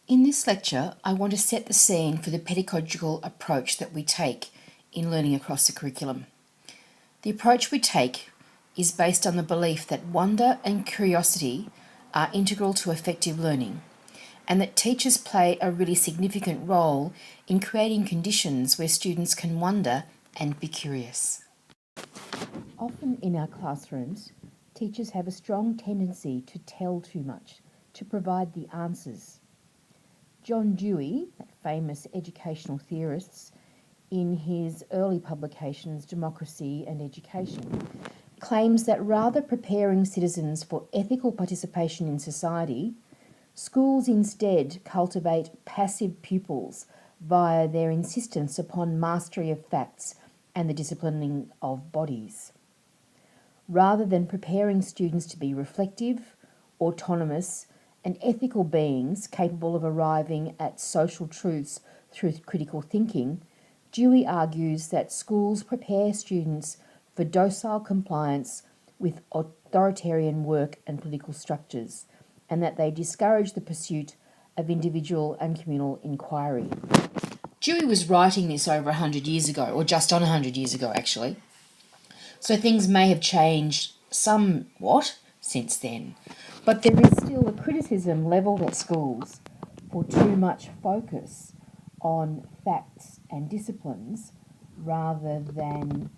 In this lecture, I want to set the scene for the pedagogical approach that we take in learning across the curriculum. The approach we take is based on the belief that wonder and curiosity are integral to effective learning, and that teachers play a really significant role in creating conditions where students can wonder and be curious. Often in our classrooms, teachers have a strong tendency to tell too much, to provide the answers. John Dewey, that famous educational theorist, in his early publications, Democracy and Education, claims that rather preparing citizens for ethical participation in society, schools instead cultivate passive pupils via their insistence upon mastery of facts and the disciplining of bodies. Rather than preparing students to be reflective, autonomous, and ethical beings capable of arriving at social truths through critical thinking, Dewey argues that schools prepare students for docile compliance with authoritarian work and political structures, and that they discourage the pursuit of individual and communal inquiry. Dewey was writing this over 100 years ago, or just on 100 years ago actually, so things may have changed somewhat since then. But there is still a criticism levelled at schools for too much focus on facts and disciplines rather than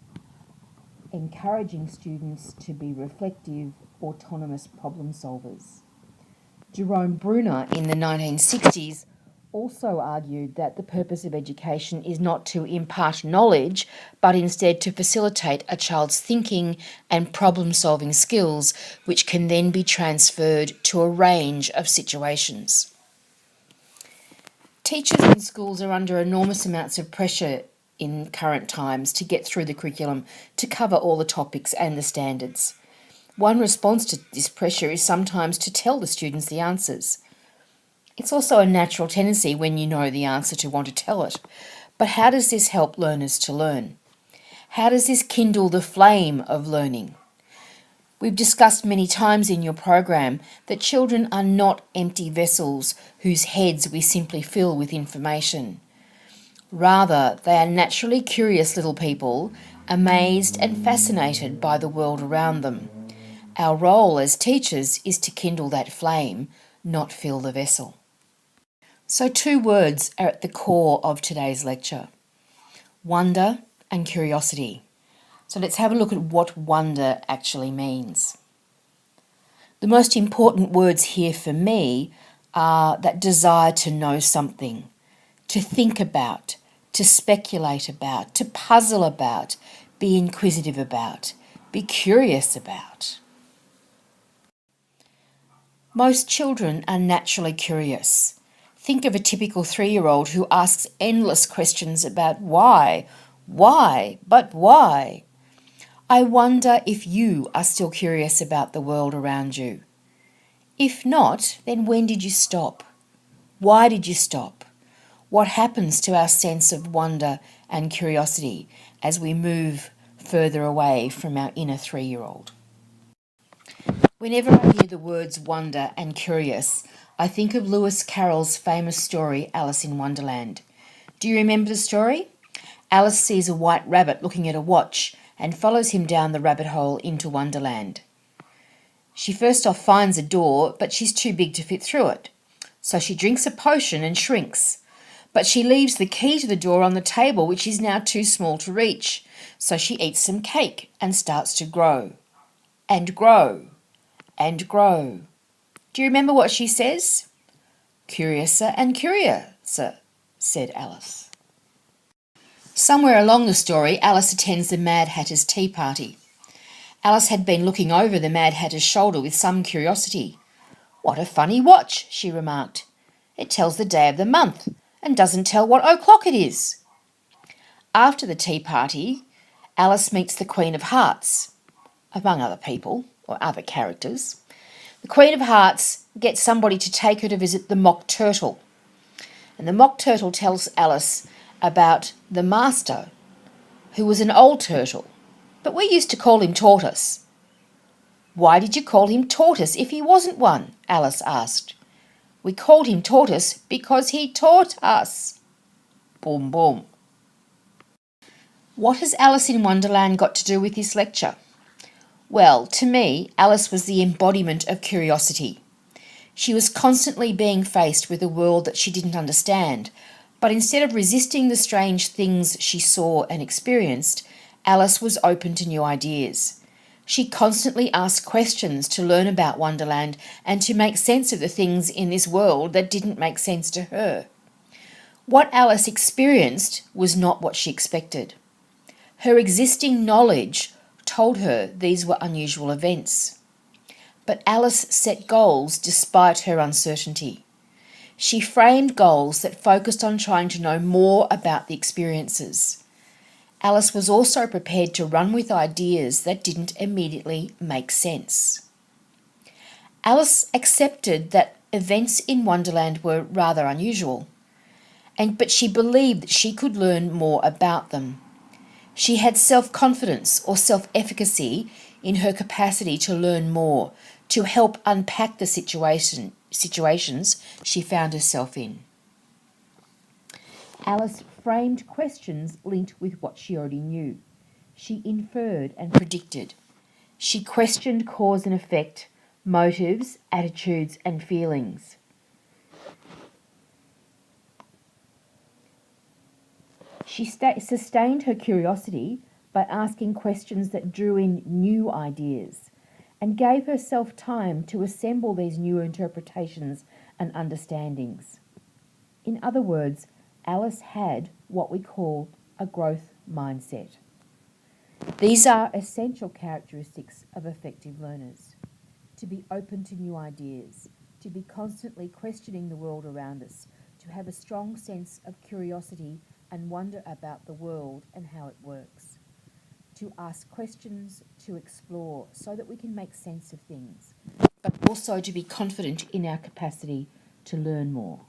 encouraging students to be reflective, autonomous problem solvers. Jerome Bruner in the 1960s also argued that the purpose of education is not to impart knowledge, but instead to facilitate a child's thinking and problem-solving skills, which can then be transferred to a range of situations. Teachers in schools are under enormous amounts of pressure in current times to get through the curriculum, to cover all the topics and the standards. One response to this pressure is sometimes to tell the students the answers. It's also a natural tendency when you know the answer to want to tell it. But how does this help learners to learn? How does this kindle the flame of learning? We've discussed many times in your program that children are not empty vessels whose heads we simply fill with information. Rather, they are naturally curious little people, amazed and fascinated by the world around them. Our role as teachers is to kindle that flame, not fill the vessel. So 2 words are at the core of today's lecture: wonder and curiosity. So let's have a look at what wonder actually means. The most important words here for me are that desire to know something, to think about, to speculate about, to puzzle about, be inquisitive about, be curious about. Most children are naturally curious. Think of a typical 3-year-old who asks endless questions about why, but why? I wonder if you are still curious about the world around you. If not, then when did you stop? Why did you stop? What happens to our sense of wonder and curiosity as we move further away from our inner 3-year-old? Whenever I hear the words wonder and curious, I think of Lewis Carroll's famous story, Alice in Wonderland. Do you remember the story? Alice sees a white rabbit looking at a watch and follows him down the rabbit hole into Wonderland. She first off finds a door, but she's too big to fit through it. So she drinks a potion and shrinks. But she leaves the key to the door on the table, which is now too small to reach. So she eats some cake and starts to grow. And grow. And grow. Do you remember what she says? Curiouser and curiouser, said Alice. Somewhere along the story, Alice attends the Mad Hatter's tea party. Alice had been looking over the Mad Hatter's shoulder with some curiosity. "What a funny watch," she remarked. "It tells the day of the month and doesn't tell what o'clock it is." After the tea party, Alice meets the Queen of Hearts, among other people or other characters. The Queen of Hearts gets somebody to take her to visit the Mock Turtle. And the Mock Turtle tells Alice about the master, who was an old turtle, but we used to call him Tortoise. "Why did you call him Tortoise if he wasn't one?" Alice asked. We called him Tortoise because he taught us. Boom, boom. What has Alice in Wonderland got to do with this lecture? Well, to me, Alice was the embodiment of curiosity. She was constantly being faced with a world that she didn't understand, but instead of resisting the strange things she saw and experienced, Alice was open to new ideas. She constantly asked questions to learn about Wonderland and to make sense of the things in this world that didn't make sense to her. What Alice experienced was not what she expected. Her existing knowledge told her these were unusual events. But Alice set goals despite her uncertainty. She framed goals that focused on trying to know more about the experiences. Alice was also prepared to run with ideas that didn't immediately make sense. Alice accepted that events in Wonderland were rather unusual, but she believed that she could learn more about them. She had self-confidence or self-efficacy in her capacity to learn more, to help unpack the situations she found herself in. Alice framed questions linked with what she already knew. She inferred and predicted. She questioned cause and effect, motives, attitudes, and feelings. She sustained her curiosity by asking questions that drew in new ideas and gave herself time to assemble these new interpretations and understandings. In other words, Alice had what we call a growth mindset. These are essential characteristics of effective learners: to be open to new ideas, to be constantly questioning the world around us, to have a strong sense of curiosity and wonder about the world and how it works, to ask questions, to explore so that we can make sense of things, but also to be confident in our capacity to learn more.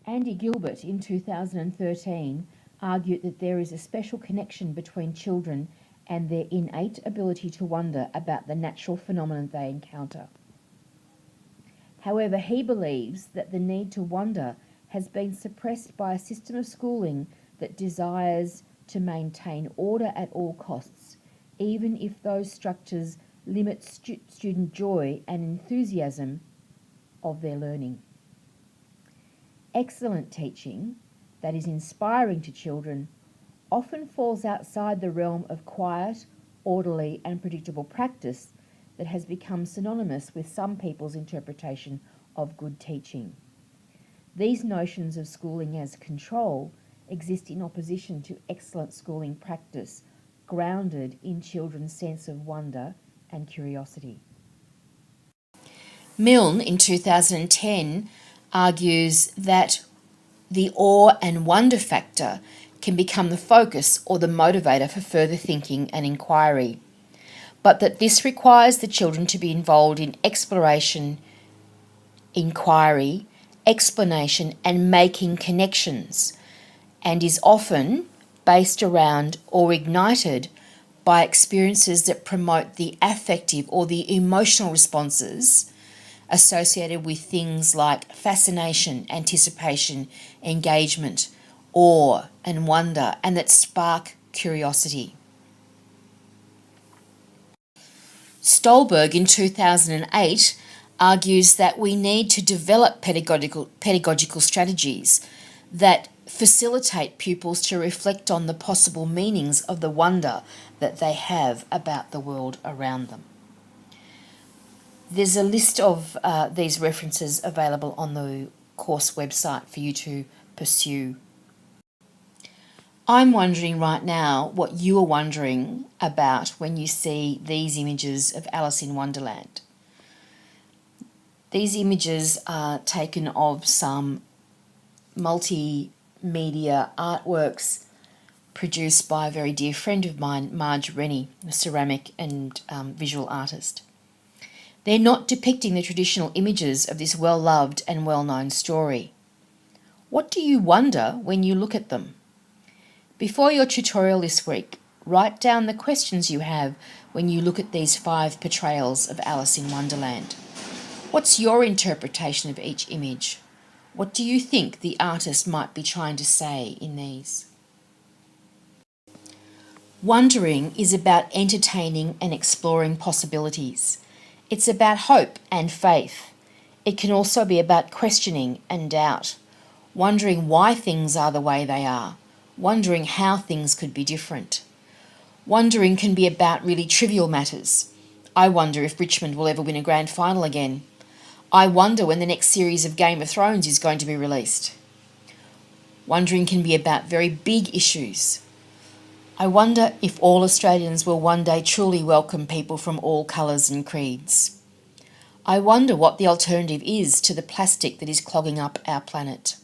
Andy Gilbert in 2013 argued that there is a special connection between children and their innate ability to wonder about the natural phenomena they encounter. However, he believes that the need to wonder has been suppressed by a system of schooling that desires to maintain order at all costs, even if those structures limit student joy and enthusiasm of their learning. Excellent teaching, that is inspiring to children, often falls outside the realm of quiet, orderly and predictable practice that has become synonymous with some people's interpretation of good teaching. These notions of schooling as control exist in opposition to excellent schooling practice, grounded in children's sense of wonder and curiosity. Milne in 2010 argues that the awe and wonder factor can become the focus or the motivator for further thinking and inquiry, but that this requires the children to be involved in exploration, inquiry, explanation and making connections, and is often based around or ignited by experiences that promote the affective or the emotional responses associated with things like fascination, anticipation, engagement, awe and wonder, and that spark curiosity. Stolberg in 2008 argues that we need to develop pedagogical strategies that facilitate pupils to reflect on the possible meanings of the wonder that they have about the world around them. There's a list of these references available on the course website for you to pursue. I'm wondering right now what you are wondering about when you see these images of Alice in Wonderland. These images are taken of some multimedia artworks produced by a very dear friend of mine, Marge Rennie, a ceramic and visual artist. They're not depicting the traditional images of this well-loved and well-known story. What do you wonder when you look at them? Before your tutorial this week, write down the questions you have when you look at these 5 portrayals of Alice in Wonderland? What's your interpretation of each image? What do you think the artist might be trying to say in these? Wondering is about entertaining and exploring possibilities. It's about hope and faith. It can also be about questioning and doubt, wondering why things are the way they are, wondering how things could be different. Wondering can be about really trivial matters. I wonder if Richmond will ever win a grand final again. I wonder when the next series of Game of Thrones is going to be released. Wondering can be about very big issues. I wonder if all Australians will one day truly welcome people from all colours and creeds. I wonder what the alternative is to the plastic that is clogging up our planet.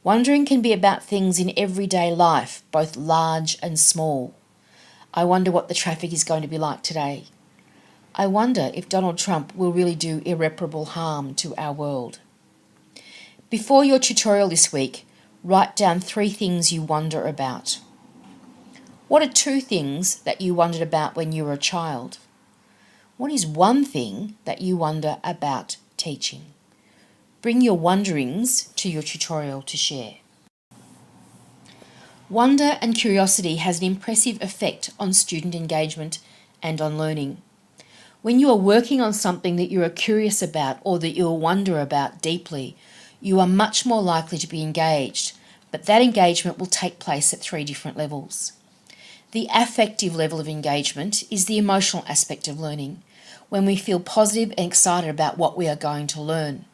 Wondering can be about things in everyday life, both large and small. I wonder what the traffic is going to be like today. I wonder if Donald Trump will really do irreparable harm to our world. Before your tutorial this week, write down 3 things you wonder about. What are 2 things that you wondered about when you were a child? What is 1 thing that you wonder about teaching? Bring your wonderings to your tutorial to share. Wonder and curiosity has an impressive effect on student engagement and on learning. When you are working on something that you are curious about or that you wonder about deeply, you are much more likely to be engaged, but that engagement will take place at 3 different levels. The affective level of engagement is the emotional aspect of learning, when we feel positive and excited about what we are going to learn.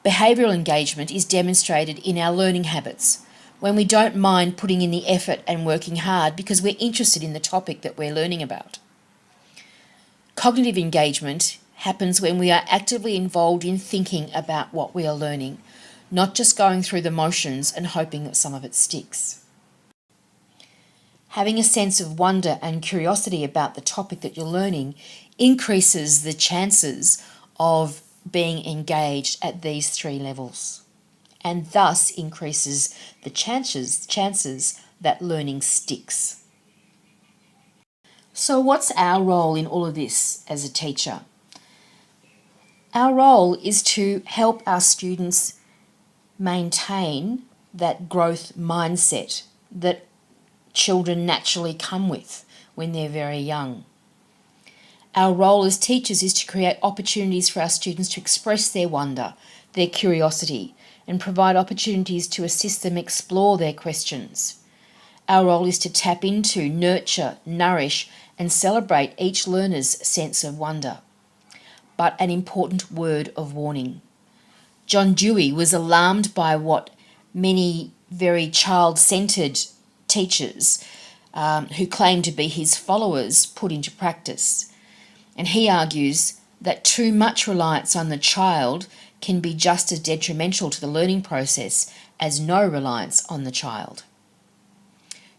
Behavioural engagement is demonstrated in our learning habits, when we don't mind putting in the effort and working hard because we're interested in the topic that we're learning about. Cognitive engagement happens when we are actively involved in thinking about what we are learning, not just going through the motions and hoping that some of it sticks. Having a sense of wonder and curiosity about the topic that you're learning increases the chances of being engaged at these 3 levels, and thus increases the chances that learning sticks. So what's our role in all of this as a teacher? Our role is to help our students maintain that growth mindset that children naturally come with when they're very young. Our role as teachers is to create opportunities for our students to express their wonder, their curiosity, and provide opportunities to assist them explore their questions. Our role is to tap into, nurture, nourish, and celebrate each learner's sense of wonder. But an important word of warning. John Dewey was alarmed by what many very child-centred teachers who claim to be his followers put into practice. And he argues that too much reliance on the child can be just as detrimental to the learning process as no reliance on the child.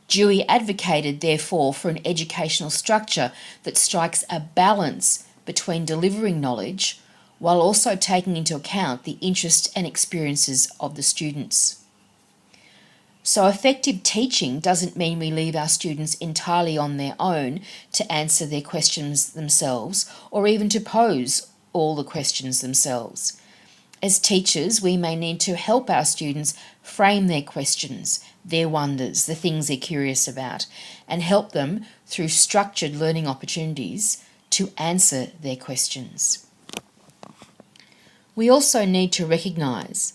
Dewey advocated, therefore, for an educational structure that strikes a balance between delivering knowledge while also taking into account the interests and experiences of the students. So effective teaching doesn't mean we leave our students entirely on their own to answer their questions themselves or even to pose all the questions themselves. As teachers, we may need to help our students frame their questions, their wonders, the things they're curious about, and help them through structured learning opportunities to answer their questions. We also need to recognise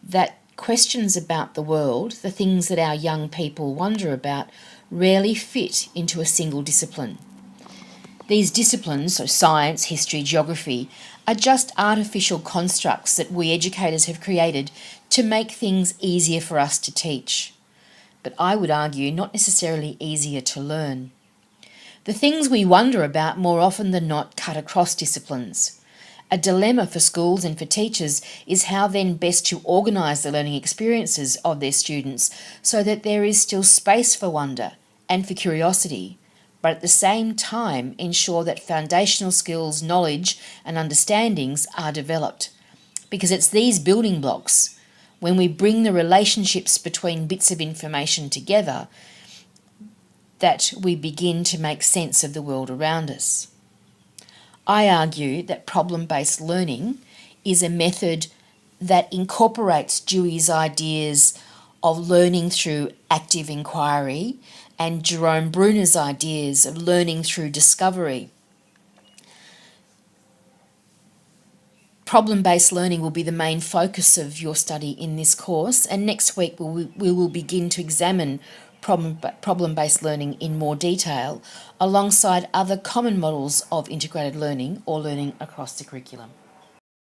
that questions about the world, the things that our young people wonder about, rarely fit into a single discipline. These disciplines, so science, history, geography, are just artificial constructs that we educators have created to make things easier for us to teach. But I would argue not necessarily easier to learn. The things we wonder about more often than not cut across disciplines. A dilemma for schools and for teachers is how then best to organise the learning experiences of their students so that there is still space for wonder and for curiosity, but at the same time ensure that foundational skills, knowledge and understandings are developed. Because it's these building blocks, when we bring the relationships between bits of information together, that we begin to make sense of the world around us. I argue that problem-based learning is a method that incorporates Dewey's ideas of learning through active inquiry and Jerome Bruner's ideas of learning through discovery. Problem-based learning will be the main focus of your study in this course, and next week we will begin to examine problem-based learning in more detail alongside other common models of integrated learning or learning across the curriculum.